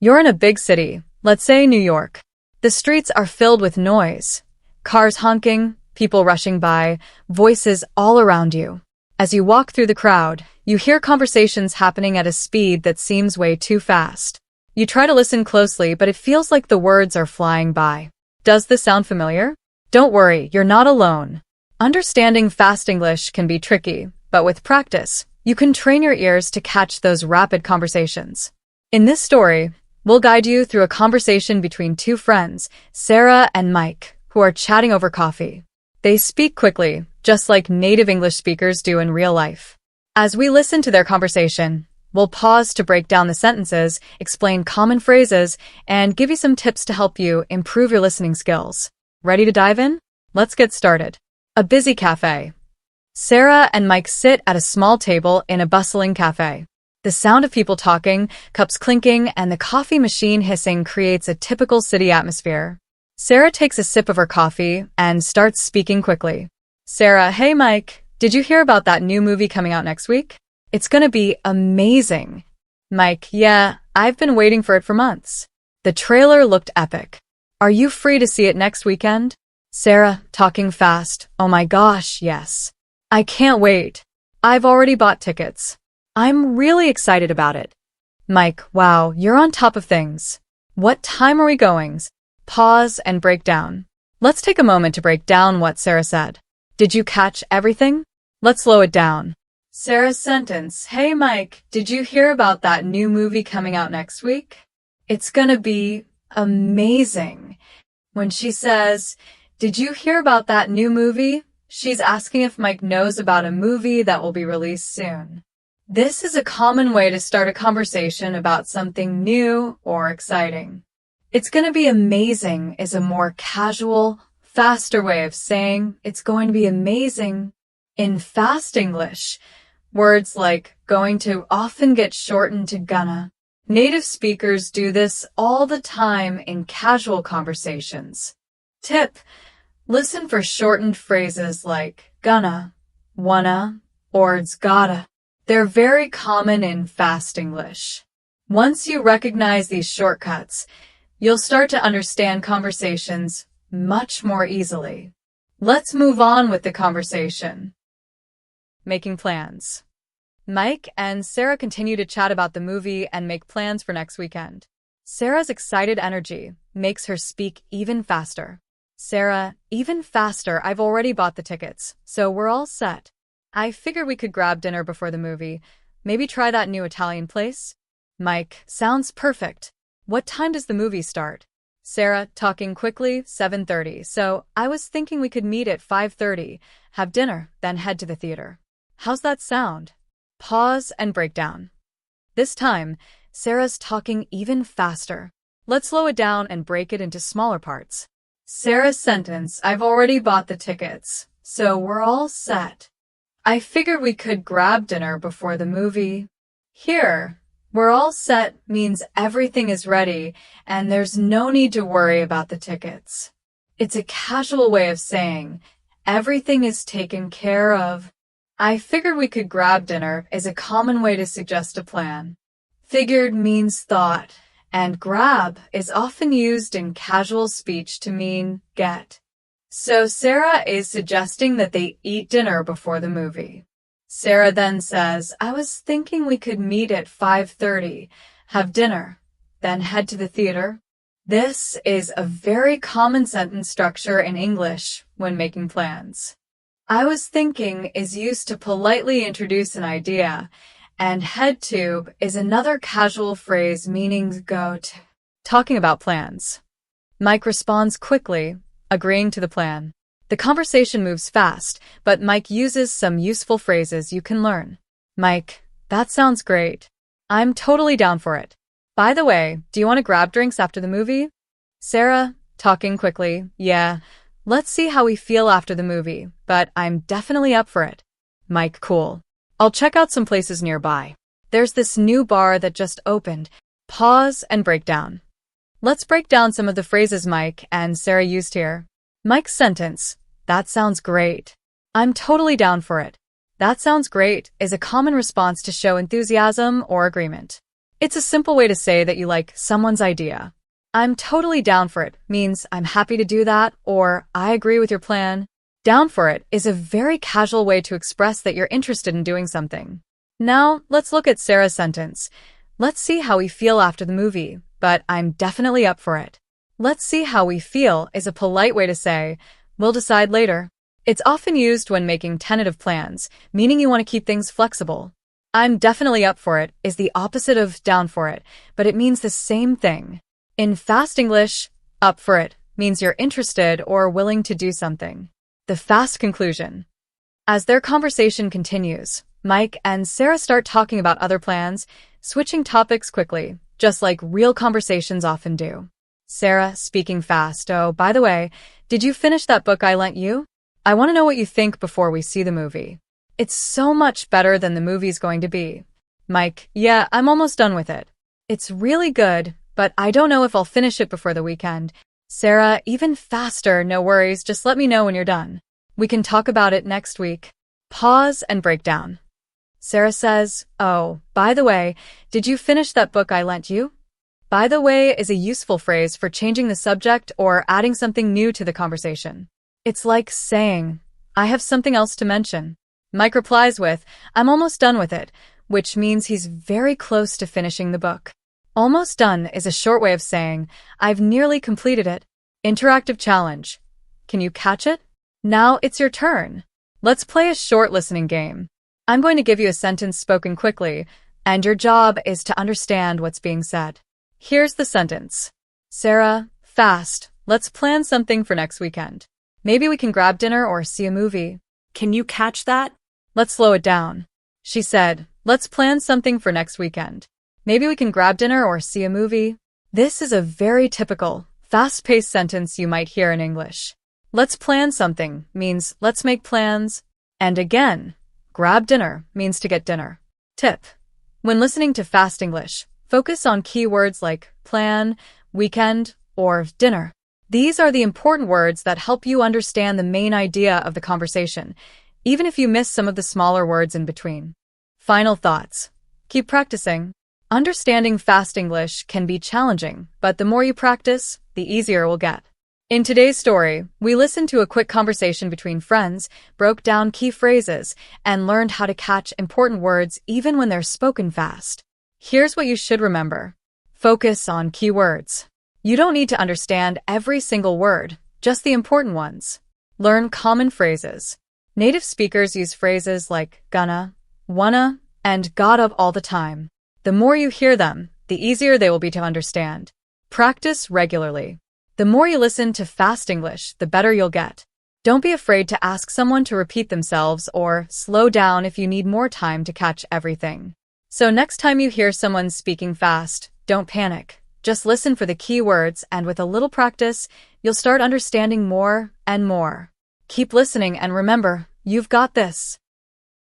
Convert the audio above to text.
You're in a big city, let's say New York. The streets are filled with noise. Cars honking, people rushing by, voices all around you. As you walk through the crowd, you hear conversations happening at a speed that seems way too fast. You try to listen closely, but it feels like the words are flying by. Does this sound familiar? Don't worry, you're not alone. Understanding fast English can be tricky, but with practice, you can train your ears to catch those rapid conversations. In this story, we'll guide you through a conversation between two friends, Sarah and Mike, who are chatting over coffee. They speak quickly, just like native English speakers do in real life. As we listen to their conversation, we'll pause to break down the sentences, explain common phrases, and give you some tips to help you improve your listening skills. Ready to dive in? Let's get started. A busy cafe. Sarah and Mike sit at a small table in a bustling cafe. The sound of people talking, cups clinking, and the coffee machine hissing creates a typical city atmosphere. Sarah takes a sip of her coffee and starts speaking quickly. Sarah, hey Mike, did you hear about that new movie coming out next week? It's gonna be amazing. Mike, yeah, I've been waiting for it for months. The trailer looked epic. Are you free to see it next weekend? Sarah, talking fast, oh my gosh, yes. I can't wait. I've already bought tickets. I'm really excited about it. Mike, wow, you're on top of things. What time are we going? Pause and break down. Let's take a moment to break down what Sarah said. Did you catch everything? Let's slow it down. Sarah's sentence, hey Mike, did you hear about that new movie coming out next week? It's gonna be amazing. When she says, did you hear about that new movie? She's asking if Mike knows about a movie that will be released soon. This is a common way to start a conversation about something new or exciting. It's gonna be amazing is a more casual, faster way of saying it's going to be amazing. In fast English, words like going to often get shortened to gonna. Native speakers do this all the time in casual conversations. Tip: listen for shortened phrases like gonna, wanna, or it's gotta. They're very common in fast English. Once you recognize these shortcuts, you'll start to understand conversations much more easily. Let's move on with the conversation. Making plans. Mike and Sarah continue to chat about the movie and make plans for next weekend. Sarah's excited energy makes her speak even faster. Sarah, even faster, I've already bought the tickets, so we're all set. I figured we could grab dinner before the movie. Maybe try that new Italian place? Mike, sounds perfect. What time does the movie start? Sarah, talking quickly, 7:30, so I was thinking we could meet at 5:30, have dinner, then head to the theater. How's that sound? Pause and break down. This time, Sarah's talking even faster. Let's slow it down and break it into smaller parts. Sarah's sentence, I've already bought the tickets, so we're all set. I figured we could grab dinner before the movie. Here, we're all set means everything is ready and there's no need to worry about the tickets. It's a casual way of saying everything is taken care of. I figured we could grab dinner is a common way to suggest a plan. Figured means thought, and grab is often used in casual speech to mean get. So Sarah is suggesting that they eat dinner before the movie. Sarah then says, I was thinking we could meet at 5:30, have dinner, then head to the theater. This is a very common sentence structure in English when making plans. I was thinking is used to politely introduce an idea, and head to is another casual phrase meaning go to. Talking about plans. Mike responds quickly, agreeing to the plan. The conversation moves fast, but Mike uses some useful phrases you can learn. Mike, that sounds great. I'm totally down for it. By the way, do you want to grab drinks after the movie? Sarah, talking quickly, yeah, let's see how we feel after the movie, but I'm definitely up for it. Mike, cool. I'll check out some places nearby. There's this new bar that just opened. Pause and break down. Let's break down some of the phrases Mike and Sarah used here. Mike's sentence, that sounds great. I'm totally down for it. That sounds great is a common response to show enthusiasm or agreement. It's a simple way to say that you like someone's idea. I'm totally down for it means I'm happy to do that, or I agree with your plan. Down for it is a very casual way to express that you're interested in doing something. Now, let's look at Sarah's sentence. Let's see how we feel after the movie, but I'm definitely up for it. Let's see how we feel is a polite way to say, we'll decide later. It's often used when making tentative plans, meaning you want to keep things flexible. I'm definitely up for it is the opposite of down for it, but it means the same thing. In fast English, up for it means you're interested or willing to do something. The fast conclusion. As their conversation continues, Mike and Sarah start talking about other plans, switching topics quickly, just like real conversations often do. Sarah, speaking fast, oh, by the way, did you finish that book I lent you? I want to know what you think before we see the movie. It's so much better than the movie's going to be. Mike, yeah, I'm almost done with it. It's really good, but I don't know if I'll finish it before the weekend. Sarah, even faster, no worries, just let me know when you're done. We can talk about it next week. Pause and break down. Sarah says, oh, by the way, did you finish that book I lent you? By the way is a useful phrase for changing the subject or adding something new to the conversation. It's like saying, I have something else to mention. Mike replies with, I'm almost done with it, which means he's very close to finishing the book. Almost done is a short way of saying, I've nearly completed it. Interactive challenge. Can you catch it? Now it's your turn. Let's play a short listening game. I'm going to give you a sentence spoken quickly, and your job is to understand what's being said. Here's the sentence. Sarah, fast, let's plan something for next weekend. Maybe we can grab dinner or see a movie. Can you catch that? Let's slow it down. She said, let's plan something for next weekend. Maybe we can grab dinner or see a movie. This is a very typical, fast-paced sentence you might hear in English. Let's plan something means let's make plans. And again, grab dinner means to get dinner. Tip. When listening to fast English, focus on key words like plan, weekend, or dinner. These are the important words that help you understand the main idea of the conversation, even if you miss some of the smaller words in between. Final thoughts. Keep practicing. Understanding fast English can be challenging, but the more you practice, the easier it will get. In today's story, we listened to a quick conversation between friends, broke down key phrases, and learned how to catch important words even when they're spoken fast. Here's what you should remember. Focus on key words. You don't need to understand every single word, just the important ones. Learn common phrases. Native speakers use phrases like gonna, wanna, and gotta all the time. The more you hear them, the easier they will be to understand. Practice regularly. The more you listen to fast English, the better you'll get. Don't be afraid to ask someone to repeat themselves or slow down if you need more time to catch everything. So next time you hear someone speaking fast, don't panic. Just listen for the key words, and with a little practice, you'll start understanding more and more. Keep listening and remember, you've got this.